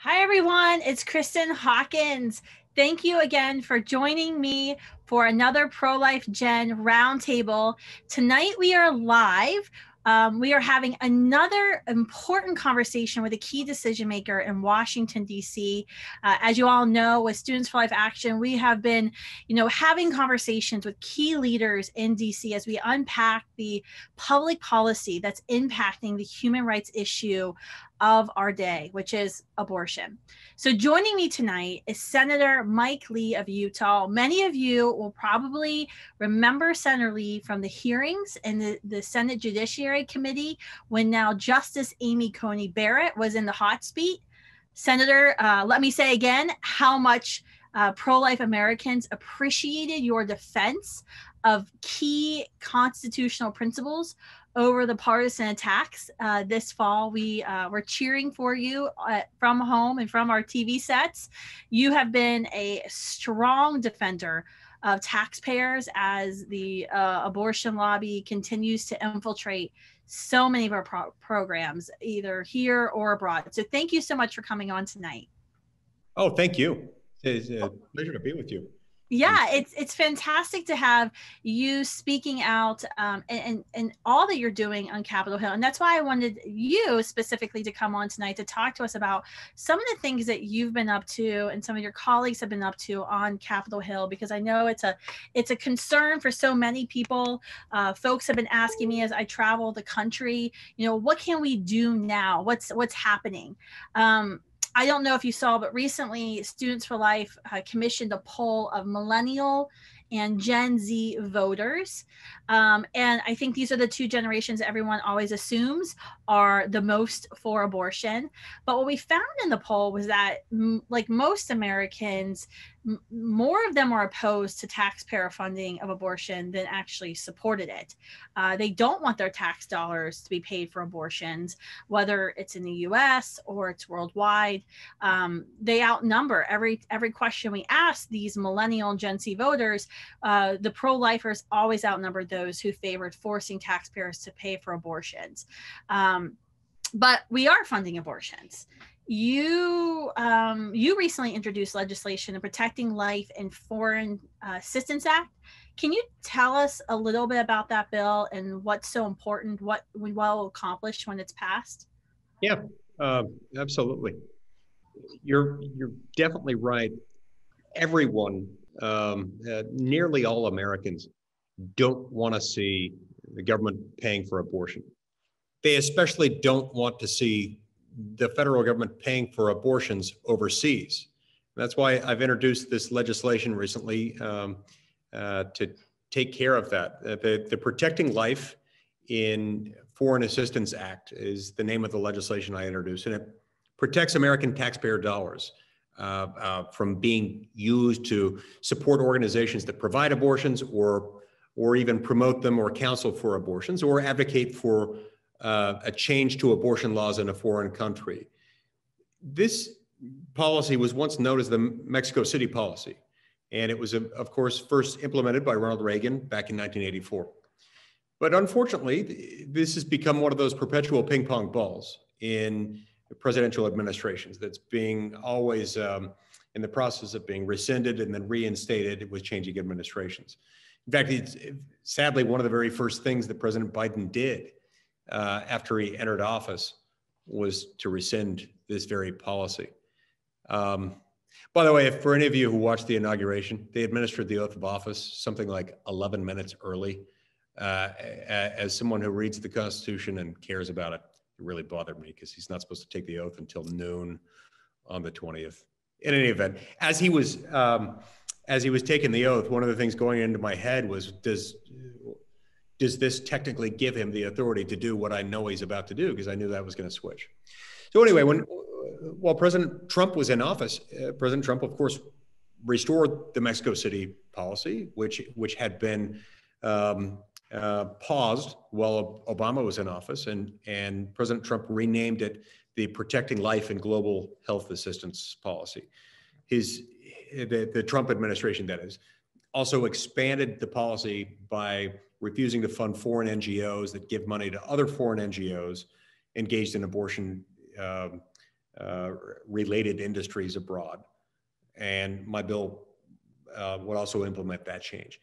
Hi, everyone. It's Kristan Hawkins. Thank you again for joining me for another Pro-Life Gen Roundtable. Tonight we are live. We are having another important conversation with a key decision maker in Washington, D.C. As you all know, with Students for Life Action, we have been, having conversations with key leaders in D.C. as we unpack the public policy that's impacting the human rights issue of our day, which is abortion. So joining me tonight is Senator Mike Lee of Utah. Many of you will probably remember Senator Lee from the hearings in the Senate Judiciary Committee when now Justice Amy Coney Barrett was in the hot seat. Senator, let me say again how much pro-life Americans appreciated your defense of key constitutional principles over the partisan attacks this fall. We're cheering for you from home and from our TV sets. You have been a strong defender of taxpayers as the abortion lobby continues to infiltrate so many of our programs, either here or abroad. So thank you so much for coming on tonight. Oh, thank you. It's a pleasure to be with you. Yeah, it's fantastic to have you speaking out and all that you're doing on Capitol Hill. And that's why I wanted you specifically to come on tonight to talk to us about some of the things that you've been up to and some of your colleagues have been up to on Capitol Hill, because I know it's a concern for so many people. Folks have been asking me as I travel the country, what can we do now? What's happening? I don't know if you saw, but recently Students for Life commissioned a poll of millennial and Gen Z voters. And I think these are the two generations everyone always assumes are the most for abortion. But what we found in the poll was that, like most Americans, more of them are opposed to taxpayer funding of abortion than actually supported it. They don't want their tax dollars to be paid for abortions, whether it's in the US or it's worldwide. They outnumber every question we ask these millennial and Gen Z voters. The pro-lifers always outnumbered those who favored forcing taxpayers to pay for abortions. But we are funding abortions. You recently introduced legislation in Protecting Life and Foreign Assistance Act. Can you tell us a little bit about that bill and what's so important, what we will accomplish when it's passed? Yeah, absolutely. You're definitely right. Everyone, nearly all Americans, don't want to see the government paying for abortion. They especially don't want to see the federal government paying for abortions overseas. That's why I've introduced this legislation recently to take care of that. The Protecting Life in Foreign Assistance Act is the name of the legislation I introduced, and it protects American taxpayer dollars from being used to support organizations that provide abortions or even promote them or counsel for abortions or advocate for a change to abortion laws in a foreign country. This policy was once known as the Mexico City policy, and it was, of course, first implemented by Ronald Reagan back in 1984. But unfortunately, this has become one of those perpetual ping pong balls in presidential administrations that's being always in the process of being rescinded and then reinstated with changing administrations. In fact, it's sadly one of the very first things that President Biden did after he entered office was to rescind this very policy. By the way, for any of you who watched the inauguration, they administered the oath of office something like 11 minutes early. As someone who reads the Constitution and cares about it, it really bothered me because he's not supposed to take the oath until noon on the 20th. In any event, as he was taking the oath, one of the things going into my head was, does this technically give him the authority to do what I know he's about to do? Because I knew that was going to switch. So anyway, while President Trump was in office, President Trump, of course, restored the Mexico City policy, which had been paused while Obama was in office, and President Trump renamed it the Protecting Life and Global Health Assistance Policy. The Trump administration, that is, also expanded the policy by refusing to fund foreign NGOs that give money to other foreign NGOs engaged in abortion related industries abroad. And my bill would also implement that change.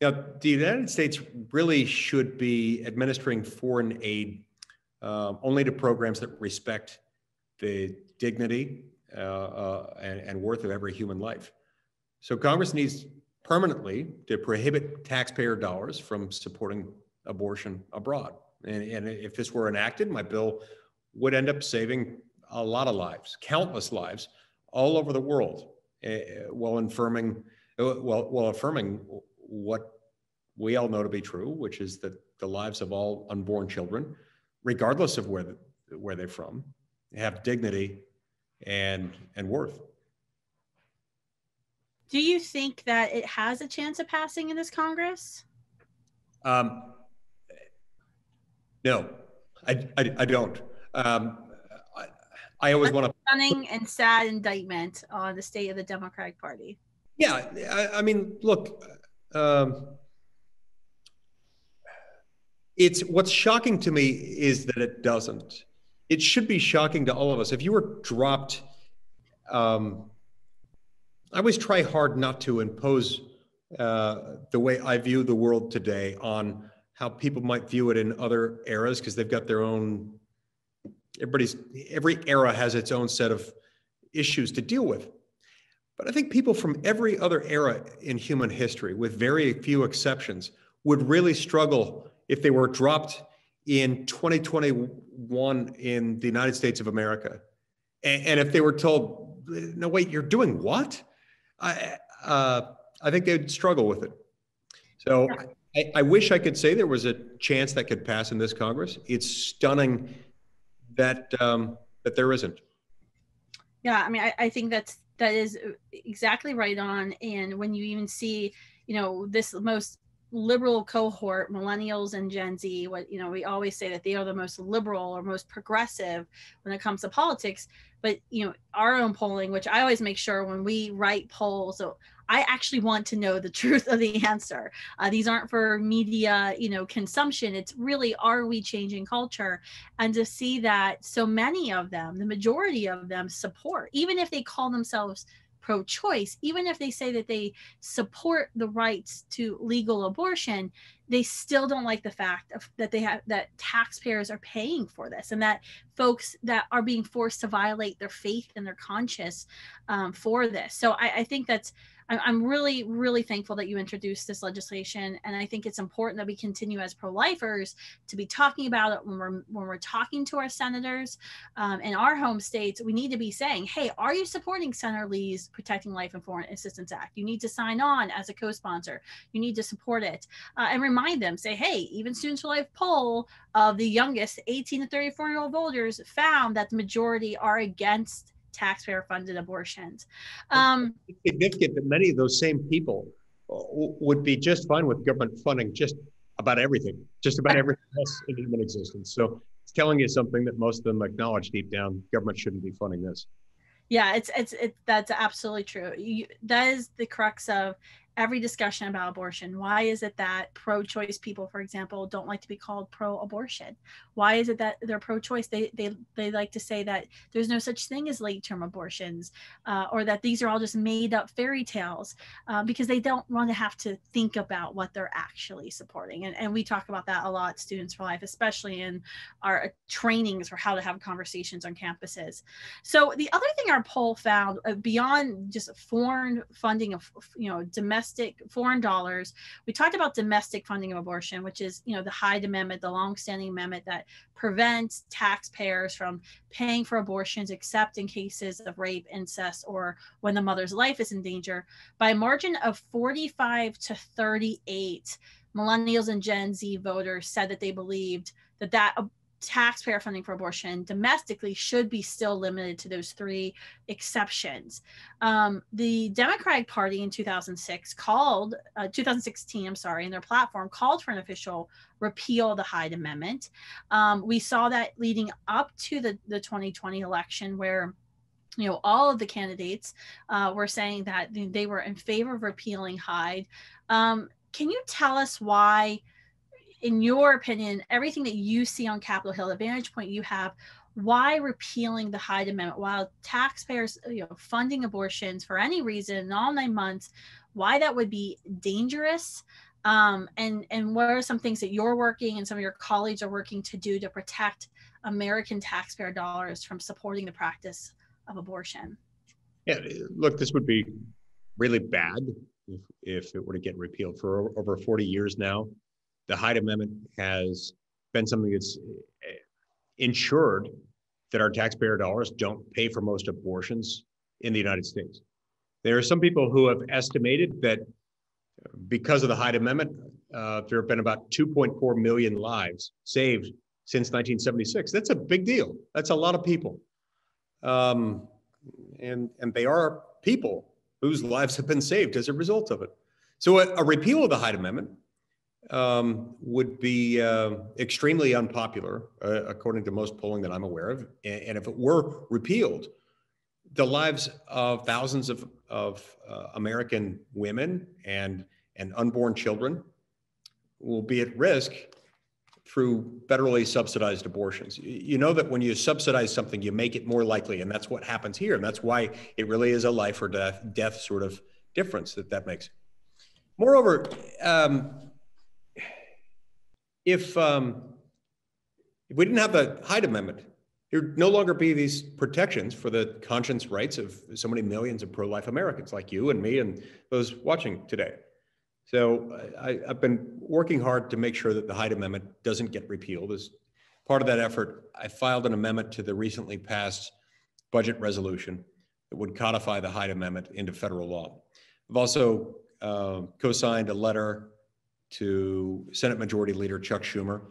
Now, the United States really should be administering foreign aid only to programs that respect the dignity and worth of every human life. So Congress needs permanently to prohibit taxpayer dollars from supporting abortion abroad. And if this were enacted, my bill would end up saving a lot of lives, countless lives, all over the world, while affirming what we all know to be true, which is that the lives of all unborn children, regardless of where they're from, have dignity and worth. Do you think that it has a chance of passing in this Congress? No, I don't. I always want to. Stunning and sad indictment on the state of the Democratic Party. Yeah, I mean, look, it's what's shocking to me is that it doesn't. It should be shocking to all of us. If you were dropped, I always try hard not to impose the way I view the world today on how people might view it in other eras, because they've got their own, every era has its own set of issues to deal with. But I think people from every other era in human history, with very few exceptions, would really struggle if they were dropped in 2021 in the United States of America. And if they were told, no, wait, you're doing what? I think they'd struggle with it. So I wish I could say there was a chance that could pass in this Congress. It's stunning that that there isn't. Yeah, I mean, I think that is exactly right on. And when you even see, this most liberal cohort, millennials and Gen Z, we always say that they are the most liberal or most progressive when it comes to politics. But our own polling, which I always make sure when we write polls, so I actually want to know the truth of the answer. These aren't for media, consumption. It's really, are we changing culture? And to see that so many of them, the majority of them, support, even if they call themselves pro-choice, even if they say that they support the rights to legal abortion, they still don't like the fact that taxpayers are paying for this, and that folks that are being forced to violate their faith and their conscience for this. So I think I'm really, really thankful that you introduced this legislation, and I think it's important that we continue as pro-lifers to be talking about it when we're talking to our senators in our home states. We need to be saying, hey, are you supporting Senator Lee's Protecting Life and Foreign Assistance Act? You need to sign on as a co-sponsor. You need to support it, and remind them, say, hey, even Students for Life poll of the youngest 18 to 34-year-old voters found that the majority are against taxpayer-funded abortions. It's significant that many of those same people would be just fine with government funding just about everything else in human existence. So it's telling you something that most of them acknowledge deep down: government shouldn't be funding this. Yeah, that's absolutely true. That is the crux of every discussion about abortion. Why is it that pro-choice people, for example, don't like to be called pro-abortion? Why is it that they're pro-choice? They like to say that there's no such thing as late-term abortions, or that these are all just made-up fairy tales, because they don't want to have to think about what they're actually supporting. And we talk about that a lot, Students for Life, especially in our trainings for how to have conversations on campuses. So the other thing our poll found, beyond just foreign funding of domestic foreign dollars, we talked about domestic funding of abortion, which is the Hyde Amendment, the longstanding amendment that prevents taxpayers from paying for abortions except in cases of rape, incest, or when the mother's life is in danger. By a margin of 45 to 38, millennials and Gen Z voters said that they believed that taxpayer funding for abortion domestically should be still limited to those three exceptions. The Democratic Party in 2016, in their platform called for an official repeal of the Hyde Amendment. We saw that leading up to the 2020 election, where all of the candidates were saying that they were in favor of repealing Hyde. Can you tell us why, in your opinion, everything that you see on Capitol Hill, the vantage point you have, why repealing the Hyde Amendment, while taxpayers, funding abortions for any reason in all 9 months, why that would be dangerous, and what are some things that you're working and some of your colleagues are working to do to protect American taxpayer dollars from supporting the practice of abortion? Yeah, look, this would be really bad if it were to get repealed. For over 40 years now, the Hyde Amendment has been something that's ensured that our taxpayer dollars don't pay for most abortions in the United States. There are some people who have estimated that because of the Hyde Amendment, there have been about 2.4 million lives saved since 1976. That's a big deal. That's a lot of people. And they are people whose lives have been saved as a result of it. So a repeal of the Hyde Amendment would be extremely unpopular, according to most polling that I'm aware of. And if it were repealed, the lives of thousands of American women and unborn children will be at risk through federally subsidized abortions. You know that when you subsidize something, you make it more likely, and that's what happens here. And that's why it really is a life or death sort of difference that makes. Moreover, if we didn't have the Hyde Amendment, there'd no longer be these protections for the conscience rights of so many millions of pro-life Americans like you and me and those watching today. So I've been working hard to make sure that the Hyde Amendment doesn't get repealed. As part of that effort, I filed an amendment to the recently passed budget resolution that would codify the Hyde Amendment into federal law. I've also co-signed a letter to Senate Majority Leader Chuck Schumer,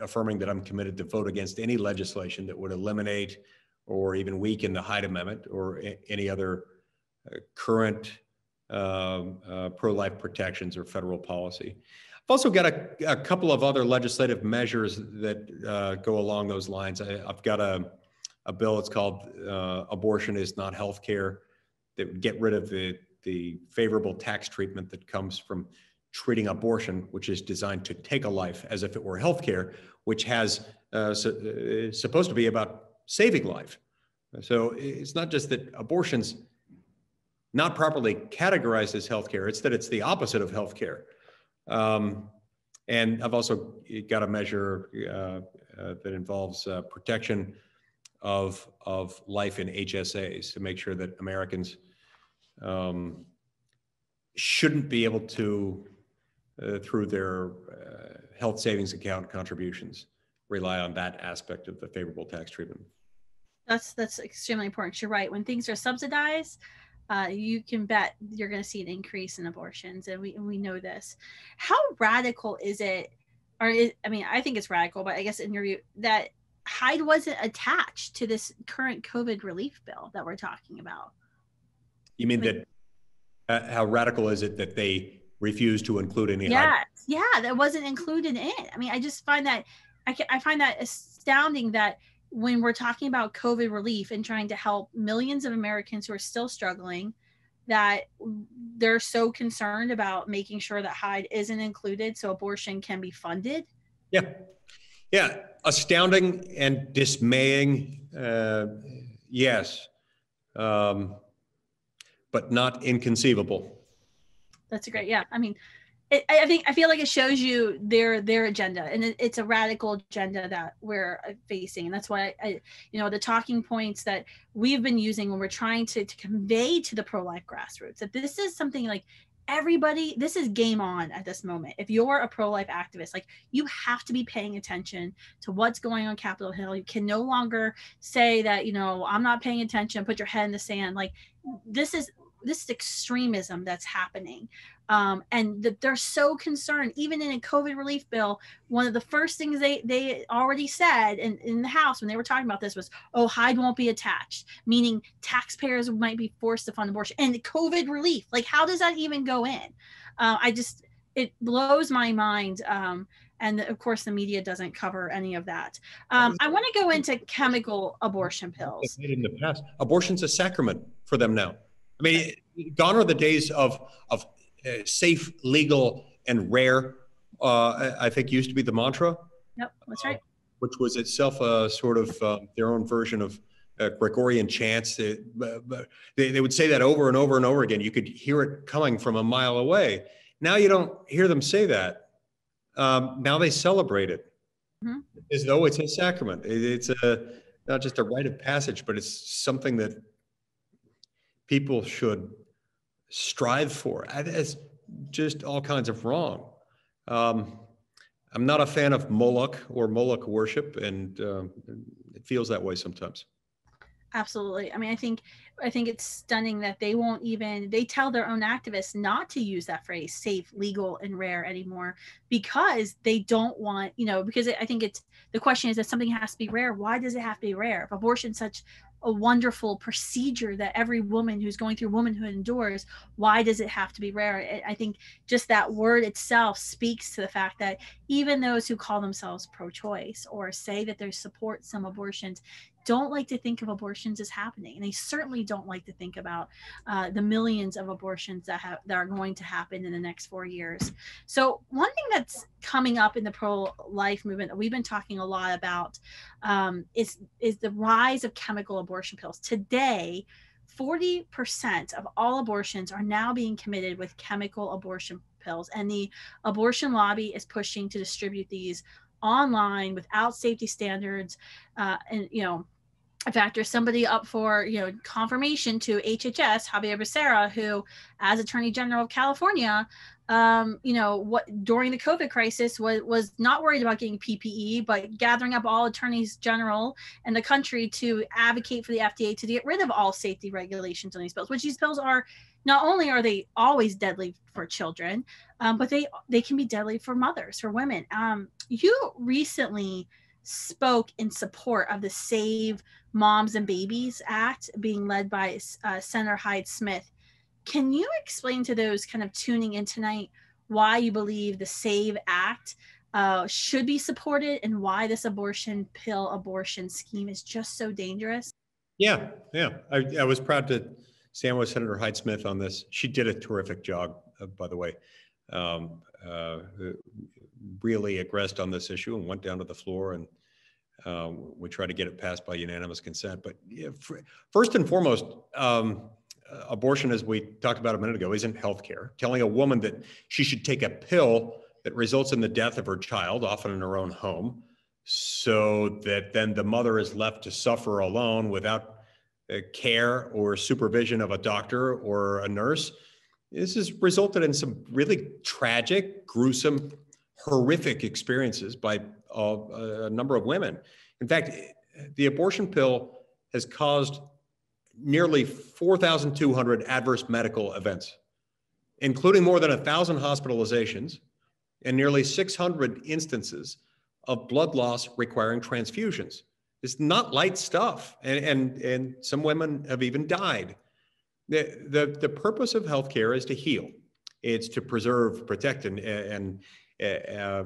affirming that I'm committed to vote against any legislation that would eliminate or even weaken the Hyde Amendment or any other current pro-life protections or federal policy. I've also got a couple of other legislative measures that go along those lines. I've got a bill, it's called Abortion is Not Healthcare, that would get rid of the favorable tax treatment that comes from treating abortion, which is designed to take a life, as if it were healthcare, which has is supposed to be about saving life. So it's not just that abortion's not properly categorized as healthcare, it's that it's the opposite of healthcare. And I've also got a measure that involves protection of life in HSAs to make sure that Americans shouldn't be able to, through their health savings account contributions, rely on that aspect of the favorable tax treatment. That's extremely important. You're right. When things are subsidized, you can bet you're going to see an increase in abortions, and we know this. How radical is it? I think it's radical, but I guess in your view, that Hyde wasn't attached to this current COVID relief bill that we're talking about. You mean that how radical is it that they refused to include any Hyde? Yeah, that wasn't included in it. I mean, I just find that I find that astounding that when we're talking about COVID relief and trying to help millions of Americans who are still struggling, that they're so concerned about making sure that Hyde isn't included so abortion can be funded. Yeah, astounding and dismaying, yes, but not inconceivable. That's great. Yeah, I mean, I feel like it shows you their agenda, and it's a radical agenda that we're facing, and that's why the talking points that we've been using when we're trying to convey to the pro-life grassroots that this is something like everybody, this is game on at this moment. If you're a pro-life activist, like, you have to be paying attention to what's going on Capitol Hill. You can no longer say that, I'm not paying attention, put your head in the sand. Like, this is extremism that's happening. And that they're so concerned, even in a COVID relief bill, one of the first things they already said in the House when they were talking about this was, oh, Hyde won't be attached, meaning taxpayers might be forced to fund abortion. And COVID relief, like, how does that even go in? It blows my mind. And of course, the media doesn't cover any of that. I want to go into chemical abortion pills. In the past, abortion's a sacrament for them now. I mean, gone are the days of safe, legal, and rare. I think used to be the mantra. Yep, that's right. which was itself a sort of their own version of Gregorian chants. They would say that over and over and over again. You could hear it coming from a mile away. Now you don't hear them say that. Now they celebrate it as though it's a sacrament. It's not just a rite of passage, but it's something that people should strive for. It's just all kinds of wrong. I'm not a fan of Moloch or Moloch worship, and it feels that way sometimes. Absolutely. I mean, I think it's stunning that they won't even, they tell their own activists not to use that phrase safe, legal, and rare anymore, because they don't want, because I think the question is, if something has to be rare, why does it have to be rare? If abortion's such a wonderful procedure that every woman who's going through womanhood endures, why does it have to be rare? I think just that word itself speaks to the fact that even those who call themselves pro-choice or say that they support some abortions don't like to think of abortions as happening. And they certainly don't like to think about the millions of abortions that are going to happen in the next 4 years. So one thing that's coming up in the pro-life movement that we've been talking a lot about is the rise of chemical abortion pills. Today, 40% of all abortions are now being committed with chemical abortion pills. And the abortion lobby is pushing to distribute these online without safety standards. And, in fact, there's somebody up for, confirmation to HHS, Javier Becerra, who, as Attorney General of California, during the COVID crisis was not worried about getting PPE, but gathering up all attorneys general in the country to advocate for the FDA to get rid of all safety regulations on these pills, which these pills are, not only are they always deadly for children, but they can be deadly for mothers, for women. You recently spoke in support of the Save Moms and Babies Act being led by Senator Hyde-Smith. Can you explain to those kind of tuning in tonight why you believe the SAVE Act should be supported and why this abortion scheme is just so dangerous? Yeah. I was proud to stand with Senator Hyde-Smith on this. She did a terrific job, by the way. Really aggressed on this issue and went down to the floor, and we tried to get it passed by unanimous consent. But first and foremost, abortion, as we talked about a minute ago, isn't healthcare. Telling a woman that she should take a pill that results in the death of her child, often in her own home, so that then the mother is left to suffer alone without care or supervision of a doctor or a nurse. This has resulted in some really tragic, gruesome, horrific experiences by a number of women. In fact, the abortion pill has caused nearly 4,200 adverse medical events, including more than 1,000 hospitalizations and nearly 600 instances of blood loss requiring transfusions. It's not light stuff, and some women have even died. The purpose of healthcare is to heal. It's to preserve, protect, and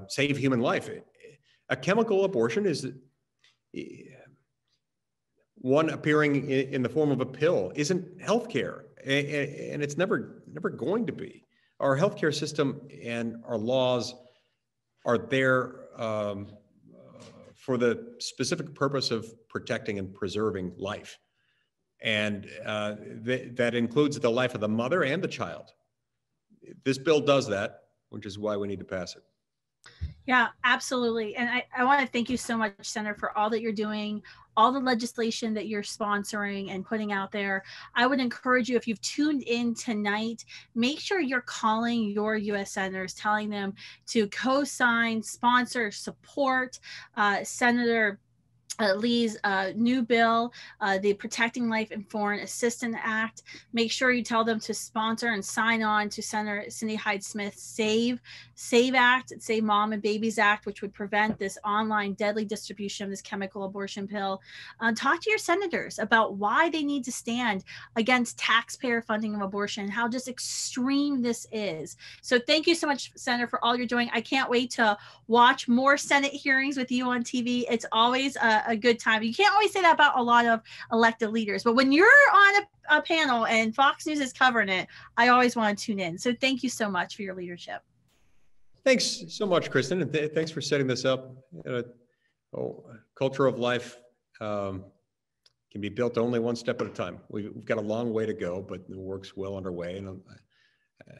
save human life. A chemical abortion is one appearing in the form of a pill, isn't healthcare, and it's never going to be. Our healthcare system and our laws are there for the specific purpose of protecting and preserving life, and that includes the life of the mother and the child. This bill does that, which is why we need to pass it. Yeah, absolutely. And I want to thank you so much, Senator, for all that you're doing, all the legislation that you're sponsoring and putting out there. I would encourage you, if you've tuned in tonight, make sure you're calling your U.S. senators, telling them to co-sign, sponsor, support Senator Lee's new bill, the Protecting Life and Foreign Assistance Act. Make sure you tell them to sponsor and sign on to Senator Cindy Hyde-Smith's SAVE Act, Save Mom and Babies Act, which would prevent this online deadly distribution of this chemical abortion pill. Talk to your senators about why they need to stand against taxpayer funding of abortion and how just extreme this is. So thank you so much, Senator, for all you're doing. I can't wait to watch more Senate hearings with you on TV. It's always a good time. You can't always say that about a lot of elected leaders, but when you're on a panel and Fox News is covering it, I always want to tune in. So thank you so much for your leadership. Thanks so much, Kristan, and thanks for setting this up. Oh, culture of life can be built only one step at a time. We've got a long way to go, but the work's well underway. And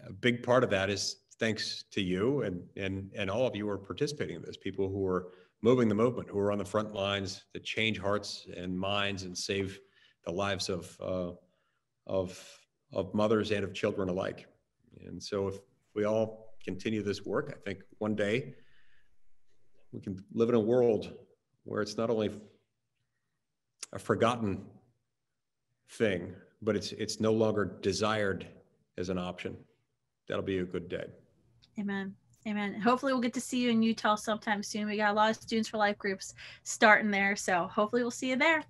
a big part of that is thanks to you and all of you who are participating in this, people who are moving the movement, who are on the front lines to change hearts and minds and save the lives of mothers and of children alike. And so if we all continue this work, I think one day we can live in a world where it's not only a forgotten thing, but it's no longer desired as an option. That'll be a good day. Amen. Amen. Hopefully we'll get to see you in Utah sometime soon. We got a lot of Students for Life groups starting there. So hopefully we'll see you there.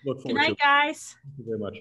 Look Good forward to night, it. guys. Thank you very much.